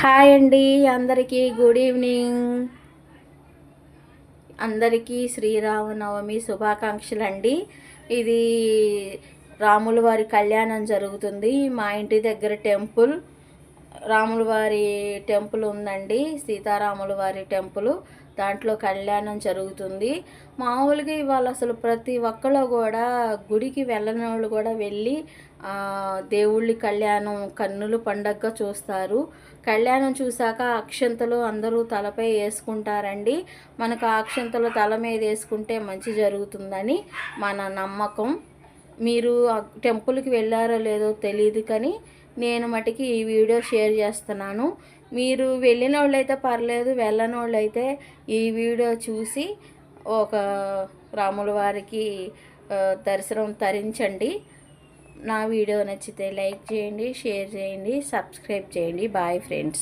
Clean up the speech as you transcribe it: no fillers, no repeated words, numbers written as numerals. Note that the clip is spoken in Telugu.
హాయ్ అండి, అందరికీ గుడ్ ఈవినింగ్. అందరికీ శ్రీరామనవమి శుభాకాంక్షలు అండి. ఇది రాముల వారి కళ్యాణం జరుగుతుంది. మా ఇంటి దగ్గర టెంపుల్, రాముల వారి టెంపుల్ ఉందండి, సీతారాముల వారి టెంపుల్. దాంట్లో కళ్యాణం జరుగుతుంది. మామూలుగా ఇవాళ అసలు ప్రతి ఒక్కళ్ళు కూడా గుడికి వెళ్ళని వాళ్ళు కూడా వెళ్ళి దేవుళ్ళి కళ్యాణం కన్నుల పండగగా చూస్తారు. కళ్యాణం చూశాక అక్షంతలు అందరూ తలపై వేసుకుంటారండి. మనకు అక్షంతలు తల మీద వేసుకుంటే మంచి జరుగుతుందని మన నమ్మకం. మీరు టెంపుల్కి వెళ్ళారో లేదో తెలియదు, కానీ నేను మటుకి ఈ వీడియో షేర్ చేస్తున్నాను. మీరు వెళ్ళిన వాళ్ళైతే పర్లేదు, వెళ్ళని వాళ్ళైతే ఈ వీడియో చూసి ఒక రాముల వారికి దర్శనం తరించండి. నా వీడియో నచ్చితే లైక్ చేయండి, షేర్ చేయండి, సబ్స్క్రైబ్ చేయండి. Bye friends.